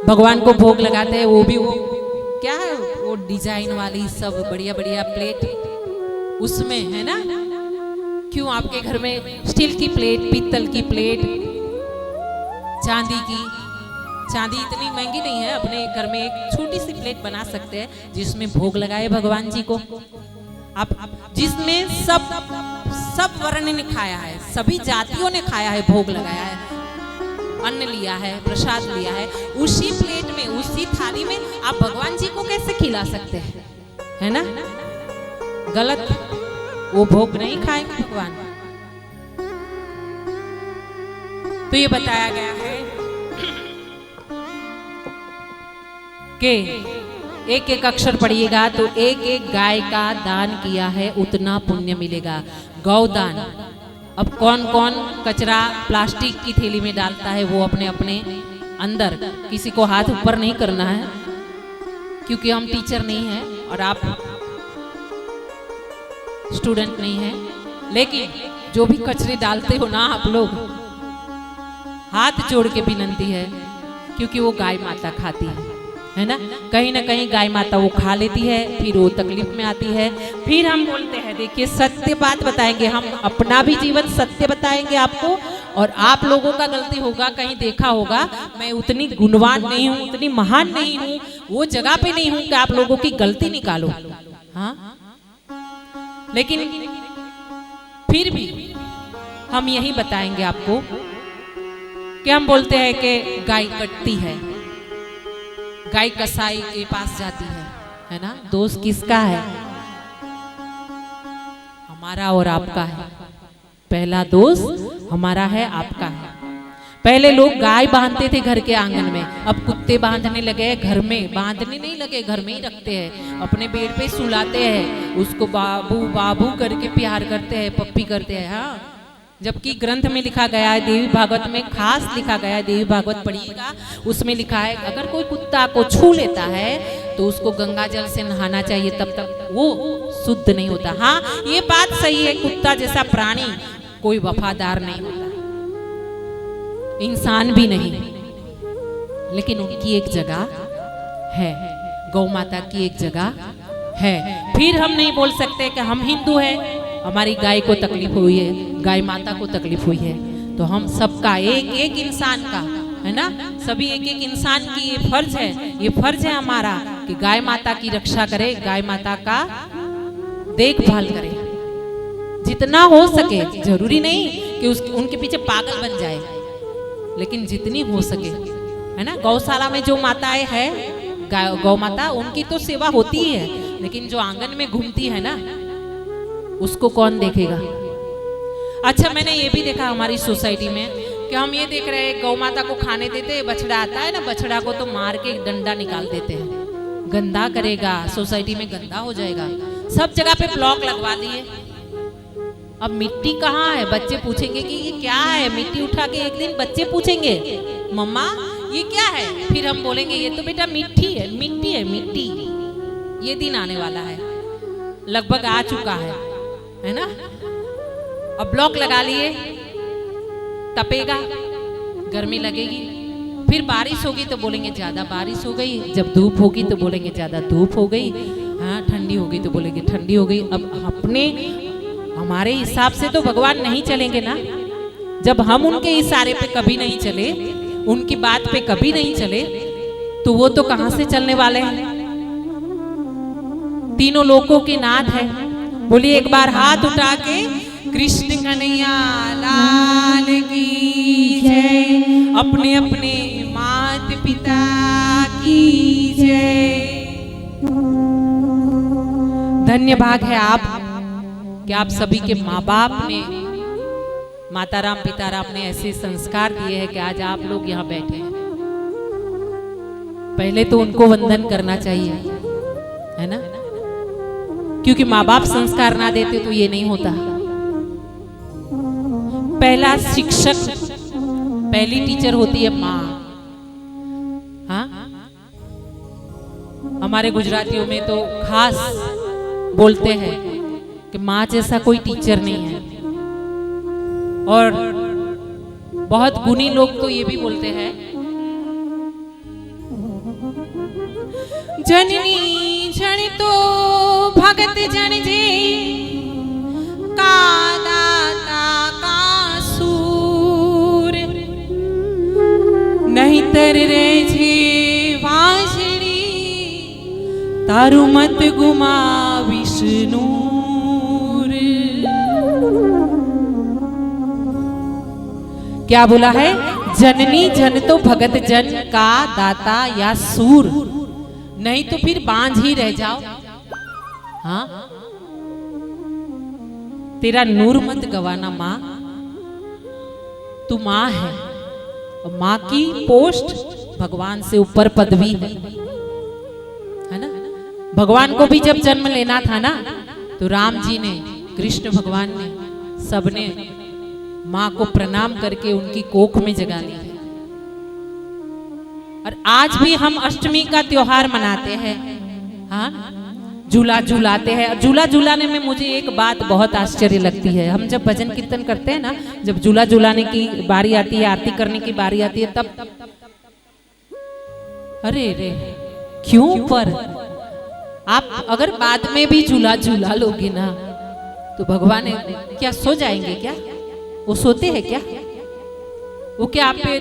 भगवान को भोग लगाते हैं, वो भी क्या है वो डिजाइन वाली सब बढ़िया बढ़िया प्लेट उसमें है ना। क्यों आपके घर में स्टील की प्लेट, पीतल की प्लेट, चांदी की, चांदी इतनी महंगी नहीं है, अपने घर में एक छोटी सी प्लेट बना सकते हैं जिसमें भोग लगाए भगवान जी को आप, जिसमें सब वर्ण ने खाया है, सभी जातियों ने खाया है, भोग लगाया है, अन्न लिया है, प्रसाद लिया है, उसी प्लेट में उसी थाली में आप भगवान जी को कैसे खिला सकते हैं, है ना। गलत, वो भोग नहीं खाएंगे भगवान। तो ये बताया गया है कि एक एक अक्षर पढ़िएगा तो एक एक गाय का दान किया है उतना पुण्य मिलेगा। गौदान। अब कौन कौन कचरा प्लास्टिक की थैली में डालता है वो अपने अपने अंदर, किसी को हाथ ऊपर नहीं करना है क्योंकि हम टीचर नहीं हैं और आप स्टूडेंट नहीं हैं। लेकिन जो भी कचरे डालते हो ना आप लोग, हाथ जोड़ के विनती है क्योंकि वो गाय माता खाती है ना कहीं गाय माता वो खा लेती है, फिर वो तकलीफ में आती है। फिर हम बोलते हैं, देखिए सत्य बात बताएंगे, हम अपना भी जीवन सत्य बताएंगे आपको, और आप लोगों का गलती होगा, कहीं देखा होगा मैं उतनी गुणवान नहीं हूँ, उतनी महान नहीं हूँ, वो जगह पे नहीं हूँ कि आप लोगों की गलती निकालो। हाँ, लेकिन फिर भी हम यही बताएंगे आपको कि हम बोलते हैं कि गाय कटती है, गाय कसाई के पास जाती है ना। दोष किसका है? हमारा और आपका है। पहला दोष हमारा है, आपका है। पहले लोग गाय बांधते थे घर के आंगन में, अब कुत्ते बांधने लगे घर में। बांधने नहीं लगे, घर में ही रखते हैं, अपने बेड पे सुलाते हैं, उसको बाबू बाबू करके प्यार करते हैं, पप्पी करते हैं। हाँ, जबकि ग्रंथ में लिखा गया है, देवी भागवत में खास लिखा गया है, देवी भागवत पढ़िएगा, उसमें लिखा है अगर कोई कुत्ता को छू लेता है तो उसको गंगा जल से नहाना चाहिए, तब तक वो शुद्ध नहीं होता। हाँ, ये बात सही है, कुत्ता जैसा प्राणी कोई वफादार नहीं होता, इंसान भी नहीं, लेकिन उनकी एक जगह है, गौ माता की एक जगह है। फिर हम नहीं बोल सकते कि हम हिंदू हैं, हमारी गाय को तकलीफ हुई है, गाय माता को तकलीफ हुई है, तो हम सबका, एक एक इंसान का, है ना, सभी एक एक इंसान की ये फर्ज है, ये फर्ज है हमारा कि गाय माता की रक्षा करे, गाय माता का देखभाल करे जितना हो सके। जरूरी नहीं कि उनके पीछे पागल बन जाए, लेकिन जितनी हो सके, है ना। गौशाला में जो माताएं है, गौ माता, उनकी तो सेवा होती ही है, लेकिन जो आंगन में घूमती है ना, उसको कौन देखेगा। अच्छा, मैंने ये भी देखा हमारी सोसाइटी में कि हम ये देख रहे हैं, गौ माता को खाने देते, बछड़ा आता है ना, बछड़ा को तो मार के डंडा निकाल देते हैं, गंदा करेगा, सोसाइटी में गंदा हो जाएगा। सब जगह पे ब्लॉक लगवा लिए। अब मिट्टी कहाँ है? बच्चे पूछेंगे कि ये क्या है, मिट्टी उठा के एक दिन बच्चे पूछेंगे मम्मा ये क्या है, फिर हम बोलेंगे ये तो बेटा मिट्टी है, मिट्टी है, मिट्टी। ये दिन आने वाला है, लगभग आ चुका है ना। अब ब्लॉक लगा लिए, तपेगा, गर्मी लगेगी, फिर बारिश होगी तो बोलेंगे ज्यादा बारिश हो गई, जब धूप होगी तो बोलेंगे ज्यादा धूप हो गई, हाँ ठंडी होगी तो बोलेंगे ठंडी हो गई। अब अपने हमारे हिसाब से तो भगवान नहीं चलेंगे ना। जब हम उनके इशारे पे कभी नहीं चले, उनकी बात पे कभी नहीं चले, तो वो तो कहां से चलने वाले हैं। तीनों लोकों के नाथ है। बोलिए एक बार हाथ उठा के, कृष्ण कन्हैया लाल की जय, अपने अपने माता पिता की जय। धन्य भाग है आप कि आप सभी के माँ बाप ने, माता राम पिता राम ने ऐसे संस्कार दिए हैं कि आज आप लोग यहाँ बैठे हैं। पहले तो उनको वंदन करना चाहिए, है ना, क्योंकि माँ बाप संस्कार ना देते तो ये नहीं होता। पहला शिक्षक, पहली टीचर होती है माँ। हाँ, हमारे गुजरातियों में तो खास बोलते हैं कि माँ जैसा कोई टीचर नहीं है। और बहुत गुणी लोग तो ये भी बोलते हैं जननी जन तो भगत जन जे का दाता का सूर नहीं तर रे जे वाजड़ी तारु मत गुमा विष्णु। क्या बोला है? जननी जन तो भगत जन का दाता या सूर, नहीं तो फिर बांझ ही रह जाओ। हाँ, तेरा नूर मत गवाना माँ, तू माँ है और माँ की पोस्ट भगवान से ऊपर पदवी है ना। भगवान को भी जब जन्म लेना था ना, तो राम जी ने, कृष्ण भगवान ने, सबने माँ को प्रणाम करके उनकी कोख में जगा ली है। और आज भी हम अष्टमी का त्योहार मनाते हैं, हाँ, झूला झूलाते हैं। झूला झूलाने में मुझे एक बात बहुत आश्चर्य लगती है। हम जब भजन कीर्तन करते हैं ना, जब झूला झूलाने की बारी आती है, आरती करने की बारी आती है, तब अरे रे क्यों? पर आप अगर बाद में भी झूला झूला लोगे ना, तो भगवान क्या सो जाएंगे क्या? वो सोते हैं क्या? वो क्या आप पे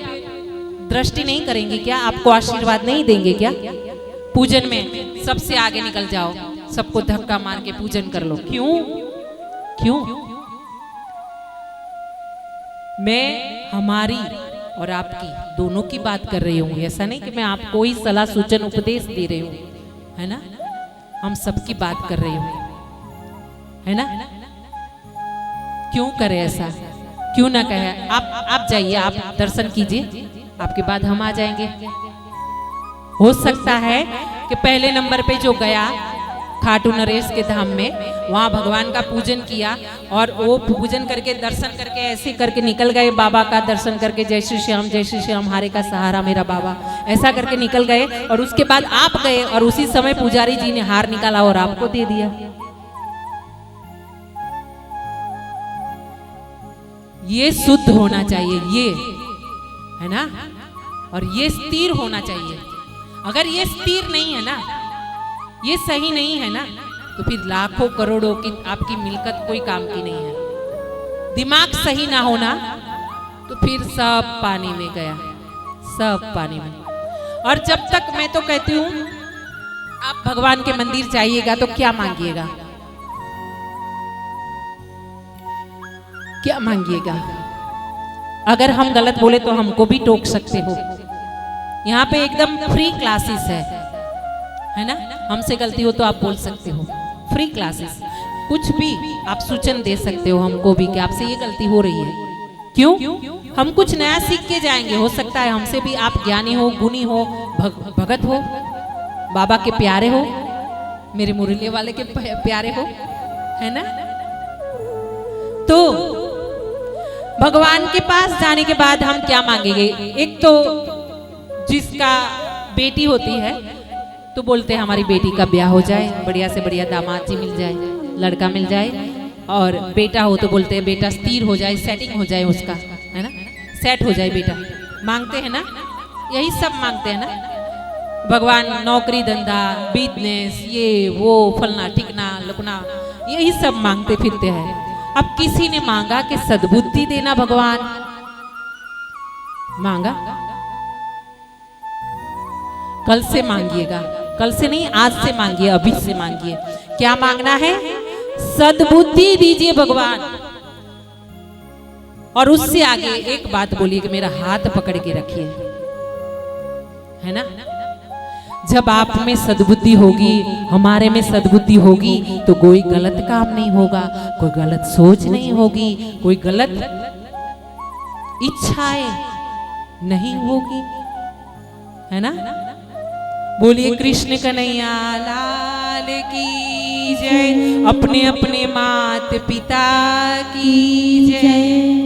दृष्टि नहीं करेंगे क्या? आपको आशीर्वाद नहीं देंगे क्या? पूजन में सबसे आगे निकल जाओ, सबको धक्का मार के पूजन कर लो। क्यों? क्यों? मैं हमारी और आपकी दोनों की बात कर रही हूँ, ऐसा नहीं कि मैं आपको ही सलाह सूचन उपदेश दे रही हूँ, है ना। हम सबकी बात कर रही हूँ, है ना। क्यों करे ऐसा? क्यों ना कहे? आप जाइए, आप दर्शन कीजिए, आपके बाद हम आ जाएंगे। हो सकता है कि पहले नंबर पे जो गया खाटू नरेश के धाम में, वहाँ भगवान का पूजन किया और वो पूजन करके दर्शन करके ऐसे करके निकल गए, बाबा का दर्शन करके जय श्री श्याम हारे का सहारा मेरा बाबा, ऐसा करके निकल गए। और उसके बाद आप गए और उसी समय पुजारी जी ने हार निकाला और आपको दे दिया। ये शुद्ध होना चाहिए, ये है ना, और ये स्थिर होना चाहिए। अगर ये स्थिर नहीं है ना, ये सही नहीं है ना, तो फिर लाखों करोड़ों की आपकी मिलकत कोई काम की नहीं है। दिमाग सही ना होना तो फिर सब पानी में गया, सब पानी में। और जब तक, मैं तो कहती हूँ, आप भगवान के मंदिर जाइएगा तो क्या मांगिएगा? क्या मांगिएगा? अगर हम गलत बोले तो हमको भी टोक सकते हो। यहाँ पे एकदम फ्री क्लासेस है ना। हमसे गलती हो तो आप बोल सकते हो, फ्री क्लासेस, कुछ भी आप सूचन दे सकते हो हमको भी कि आपसे ये गलती हो रही है। क्यों? हम कुछ नया सीख के जाएंगे। हो सकता है हमसे भी आप ज्ञानी हो, गुणी हो, भगत हो, बाबा के प्यारे हो, मेरे मुरली वाले के प्यारे हो, है ना। तो भगवान के पास जाने के बाद हम क्या मांगेंगे? एक तो जिसका बेटी होती है तो बोलते हैं हमारी बेटी का ब्याह हो जाए, बढ़िया से बढ़िया दामाद जी मिल जाए, लड़का मिल जाए। और बेटा हो तो बोलते हैं बेटा स्थिर हो जाए, सेटिंग हो जाए उसका, है ना, सेट हो जाए बेटा। मांगते हैं ना, यही सब मांगते हैं ना भगवान। नौकरी धंधा, बिजनेस, ये वो, फलना ठिकना लुकना, यही सब मांगते फिरते हैं। अब किसी ने मांगा कि सद्बुद्धि देना भगवान, मांगा? कल से मांगिएगा, कल से नहीं, आज से मांगिए, अभी से मांगिए। क्या मांगना है? सद्बुद्धि दीजिए भगवान। और उससे आगे एक बात बोलिए कि मेरा हाथ पकड़ के रखिए, है ना। जब आप में सद्बुद्धि होगी, हमारे में सद्बुद्धि होगी, तो कोई गलत काम नहीं होगा, कोई गलत सोच नहीं होगी, कोई गलत इच्छाएं नहीं होगी, है ना। बोलिए कृष्ण कन्हैया लाल की जय, अपने अपने मात पिता की जय।